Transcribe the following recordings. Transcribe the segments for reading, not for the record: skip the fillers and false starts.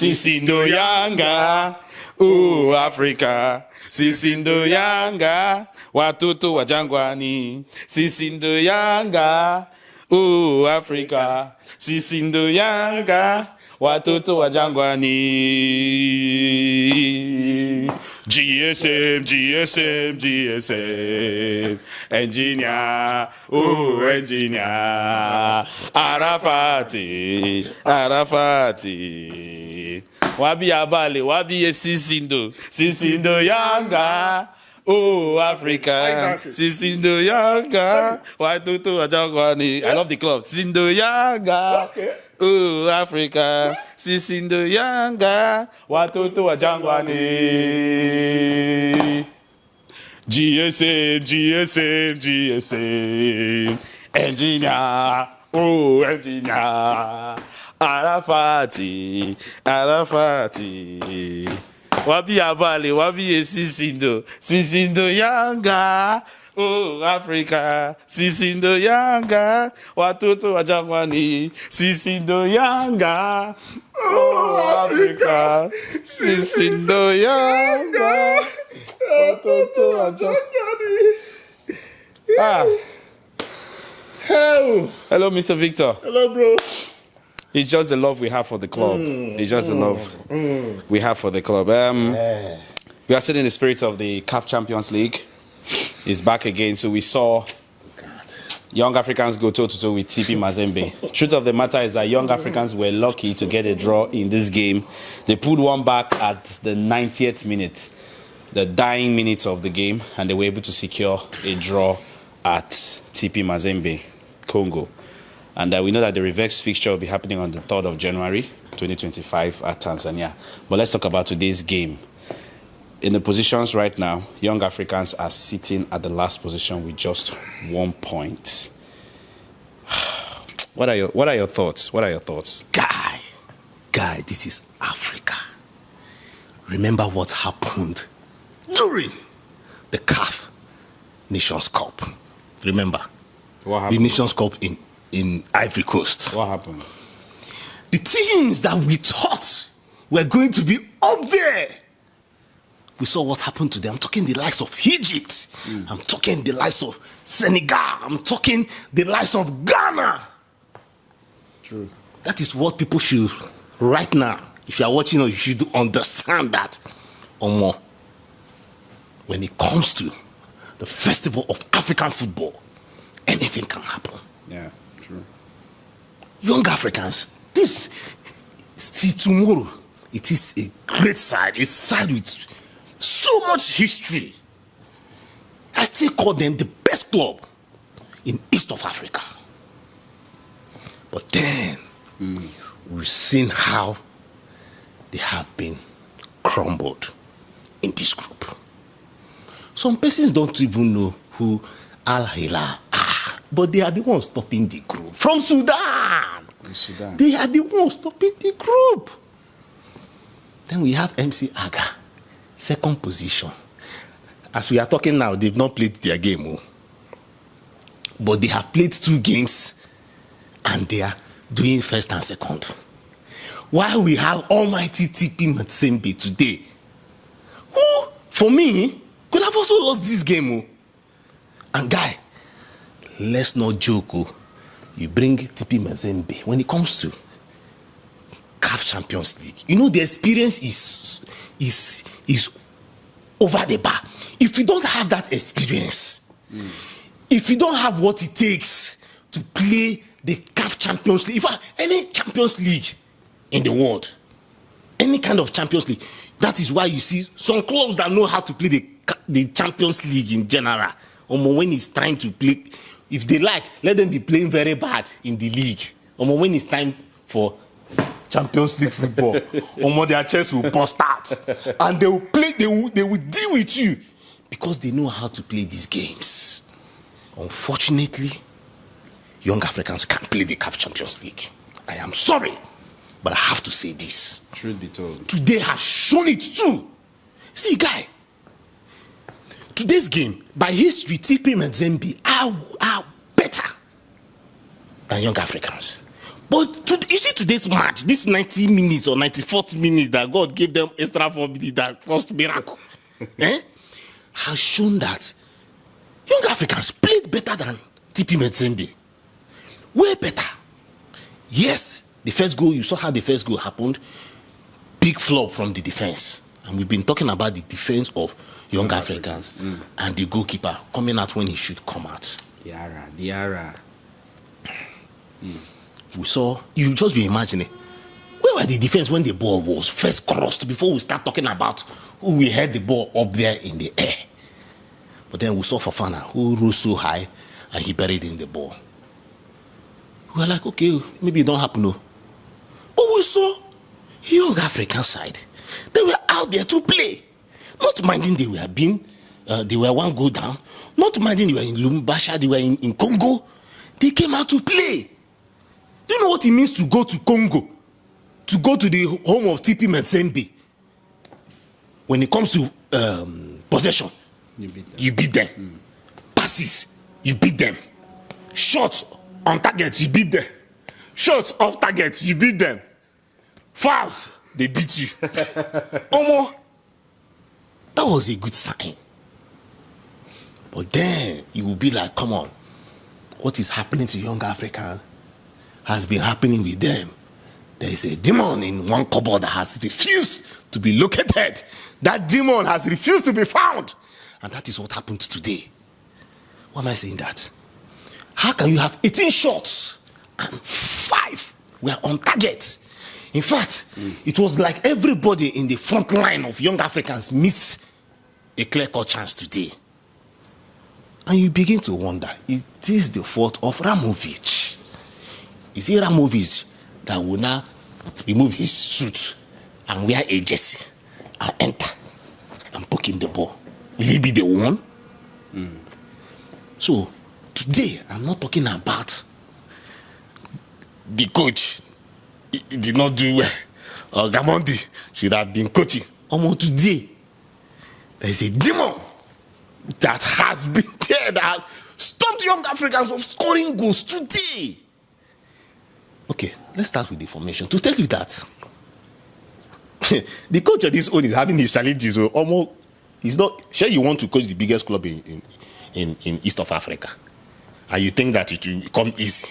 Sisindo Yanga, Africa. Sisindo Yanga, watoto wa jangwani. Sisindo Yanga, Africa. Sisindo Yanga, watoto wa jangwani. GSM, engineer, engineer. Arafati. Wabi abale, wabi Sisindo Yanga, Africa. Sisindo Yanga, watoto wa jangwani. I love the club. Sisindo Yanga. Okay. Africa, Sisindo Yanga, watoto wa jangwani. GSM, engineer, engineer. Arafati. Wabi abale, wabi Sisindo Yanga. Africa, Sisindo Yanga, watoto wa jangwani. Sisindo Yanga, Africa, Sisindo Yanga, watoto wa jangwani. Hello, Mr. Victor. Hello, bro. It's just the love we have for the club. It's just the love we have for the club. We are still in the spirit of the CAF Champions League. It's back again. So we saw Young Africans go toe-to-toe with TP Mazembe. Truth of the matter is that Young Africans were lucky to get a draw in this game. They pulled one back at the 90th minute, the dying minutes of the game, and they were able to secure a draw at TP Mazembe, Congo. And we know that the reverse fixture will be happening on the 3rd of January, 2025 at Tanzania. But let's talk about today's game. In the positions right now, Young Africans are sitting at the last position with just 1 point. What are your thoughts? Guy, this is Africa. Remember what happened during the CAF Nations Cup. Remember? What happened? The Nations Cup in Ivory Coast. What happened? The teams that we thought were going to be up there, we saw what happened to them. I'm talking the likes of Egypt. I'm talking the likes of Senegal. I'm talking the likes of Ghana. True. That is what people should, right now, if you are watching, you should understand that. Or more. When it comes to the festival of African football, anything can happen. Yeah, true. Young Africans, this, see, tomorrow, it is a great side. A side with so much history. I still call them the best club in East of Africa. But then, we've seen how they have been crumbled in this group. Some persons don't even know who Al Hilal are, but they are the ones stopping the group. From Sudan. They are the ones stopping the group. Then we have MC Aga. Second position. As we are talking now, they've not played their game. But they have played 2 games and they are doing first and second. While we have almighty TP Mazembe today, who, for me, could have also lost this game. And guy, let's not joke. You bring TP Mazembe when it comes to CAF Champions League. You know, the experience is over the bar. If you don't have that experience, if you don't have what it takes to play the CAF Champions League, in fact, any Champions League in the world, any kind of Champions League, that is why you see some clubs that know how to play the Champions League in general, when it's time to play, if they like, let them be playing very bad in the league. When it's time for Champions League football, their chest will burst out, and they will play. They will deal with you because they know how to play these games. Unfortunately, young Africans can't play the CAF Champions League. I am sorry, but I have to say this. Truth be told, today has shown it too. See, guy, today's game, by history, TP Mazembe are better than young Africans. But you see today's match, this 90 minutes or 94th minute that God gave them extra 4 minutes that caused miracle, has shown that young Africans played better than TP Mazembe. Way better. Yes, the first goal, you saw how the first goal happened. Big flop from the defense. And we've been talking about the defense of young Africans. And the goalkeeper coming out when he should come out. Diarra. We saw, you just be imagining, where were the defense when the ball was first crossed before we start talking about who we had the ball up there in the air? But then we saw Fofana, who rose so high and he buried in the ball. We were like, okay, maybe it don't happen, no. But we saw young African side. They were out there to play. Not minding they were one goal down. Not minding they were in Lumbasha, they were in Congo. They came out to play. Do you know what it means to go to Congo? To go to the home of TP Mazembe? When it comes to possession, you beat them. Passes, you beat them. Shots on target, you beat them. Shots off target, you beat them. Fouls, they beat you. Omo, that was a good sign. But then you will be like, come on, what is happening to young Africans has been happening with them. There is a demon in one cupboard that has refused to be located. That demon has refused to be found. And that is what happened today. Why am I saying that? How can you have 18 shots and 5 were on target? In fact, it was like everybody in the front line of young Africans missed a clear-cut chance today. And you begin to wonder, it is the fault of Ramovic. Is it Ramovic that will now remove his suit and wear a jersey and enter and poke in the ball? Will he be the one? So, today, I'm not talking about the coach. He did not do well. Gamondi should have been coaching. Almost today, there is a demon that has been there that has stopped young Africans from scoring goals today. Okay, let's start with the formation. To tell you that the coach of this own is having his challenges. So almost, he's not sure you want to coach the biggest club in East of Africa, and you think that it will come easy.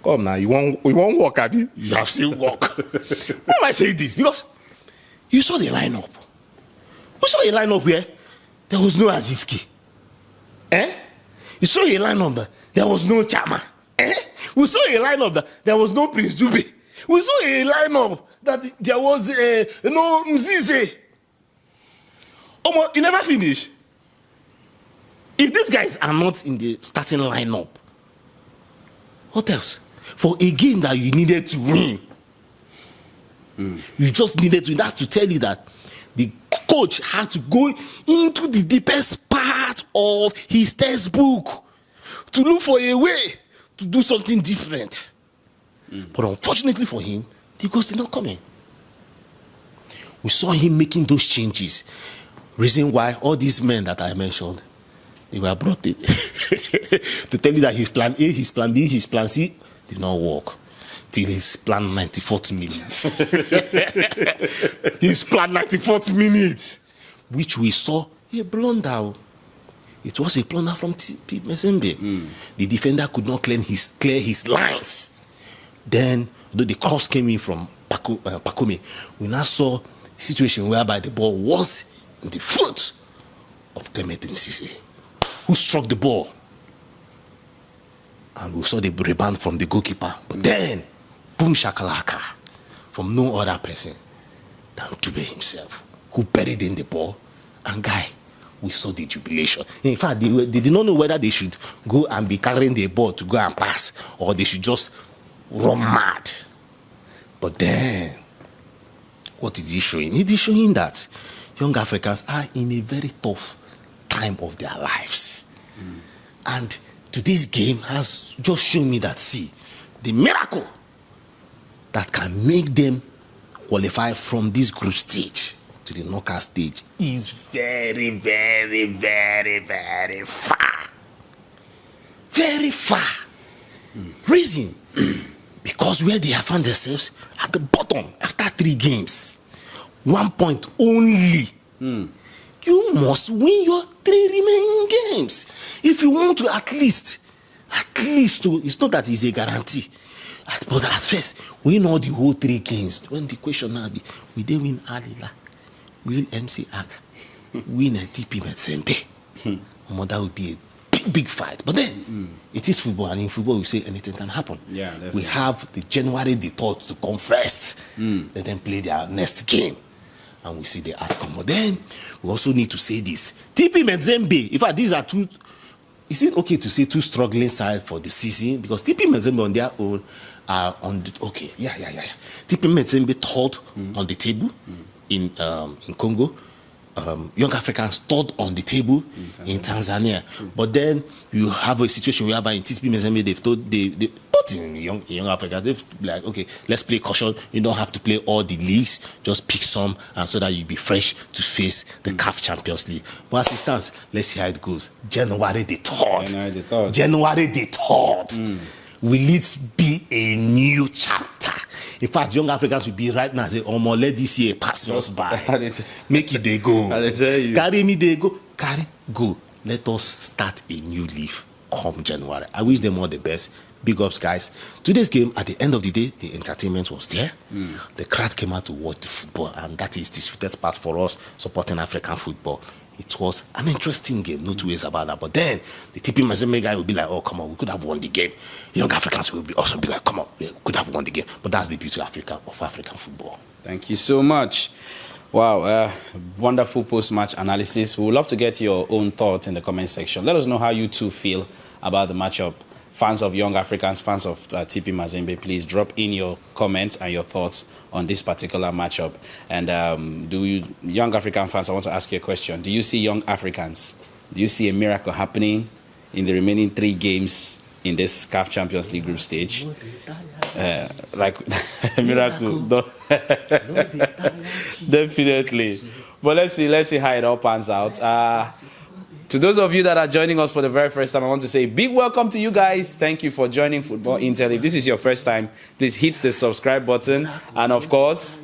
Come now, you won't walk, Abby. You have still walk. Why am I saying this? Because you saw the lineup. You saw a lineup where there was no Aziski. You saw a lineup that there was no Chama. We saw a lineup that there was no Prince Dube. We saw a lineup that there was no Mzize. You never finish. If these guys are not in the starting lineup, what else? For a game that you needed to win, you just needed to. That's to tell you that the coach had to go into the deepest part of his textbook to look for a way to do something different. But unfortunately for him, the goals did not come in. We saw him making those changes. Reason why all these men that I mentioned, they were brought in to tell you that his plan A, his plan B, his plan C did not work till his plan 94th minute. His plan 94th minute, which we saw a blunder. It was a blunder from TP Mazembe. The defender could not clear his lines. Then, though the cross came in from Pakome, we now saw a situation whereby the ball was in the foot of Clement Msise, who struck the ball. And we saw the rebound from the goalkeeper. But then, boom shakalaka, from no other person than Dube himself, who buried in the ball. And guy, we saw the jubilation. In fact, they did not know whether they should go and be carrying the ball to go and pass, or they should just run mad. But then, what is he showing? It is showing that young Africans are in a very tough time of their lives. And today's game has just shown me that, see, the miracle that can make them qualify from this group stage to the knockout stage is very, very, very, very far. Very far. Reason? Because where they have found themselves at the bottom after 3 games, 1 point only. You must win your 3 remaining games if you want to at least to, it's not that it's a guarantee, but at first win all the whole 3 games. When the question now be, will they win Alila, will MC Aga, win a TP Mazembe? That would be a big fight. But then it is football, and in football we say anything can happen. Yeah, definitely. We have the January the 3rd to come first, let them play their next game, and we see the outcome. But then we also need to say this: TP Mazembe. In fact, these are 2. Is it okay to say 2 struggling sides for the season? Because TP Mazembe on their own are on the TP Mazembe 3rd on the table in Congo. Young Africans 3rd on the table in Tanzania. But then you have a situation whereby in TP Mazembe they've told they both in young Africans, they've like, okay, let's play caution. You don't have to play all the leagues, just pick some, and so that you'll be fresh to face the CAF Champions League. But as it stands, let's see how it goes. January the 3rd. January the 3rd. Will it be a new chapter? In fact, young Africans will be right now say, let this year pass us by. Make it they go. Carry me, they go. Carry, go. Let us start a new leaf come January. I wish them all the best. Big ups, guys. Today's game, at the end of the day, the entertainment was there. The crowd came out to watch the football, and that is the sweetest part for us supporting African football. It was an interesting game, no 2 ways about that. But then the TP Mazembe guy will be like, oh, come on, we could have won the game. Young Africans will also be like, come on, we could have won the game. But that's the beauty of African football. Thank you so much. Wow, wonderful post-match analysis. We would love to get your own thoughts in the comment section. Let us know how you two feel about the matchup. Fans of Young Africans, fans of TP Mazembe, please drop in your comments and your thoughts on this particular matchup. And Young African fans, I want to ask you a question. Do you see Young Africans? Do you see a miracle happening in the remaining 3 games in this CAF Champions League group stage? Like a miracle. Definitely. But let's see how it all pans out. To those of you that are joining us for the very first time, I want to say big welcome to you guys. Thank you for joining Football Intel. If this is your first time, please hit the subscribe button. And of course,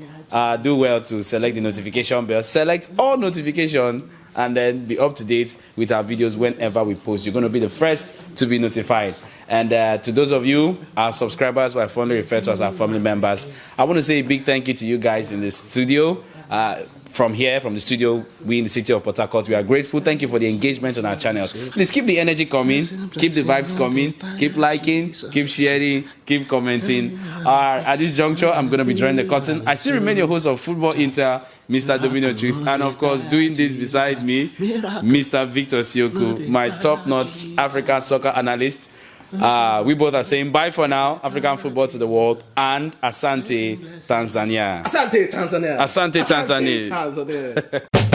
do well to select the notification bell. Select all notifications and then be up to date with our videos whenever we post. You're going to be the first to be notified. And to those of you, our subscribers, who I fondly refer to as our family members, I want to say a big thank you to you guys in the studio. From the studio, we in the city of Port Harcourt, we are grateful. Thank you for the engagement on our channels. Please keep the energy coming, keep the vibes coming, keep liking, keep sharing, keep commenting. At this juncture, I'm going to be drawing the curtain. I still remain your host of Football Inter, Mr. Domino Tricks, and of course, doing this beside me, Mr. Victor Siokwu, my top-notch African soccer analyst. We both are saying bye for now, African football to the world, and Asante Tanzania. Asante Tanzania. Asante Tanzania.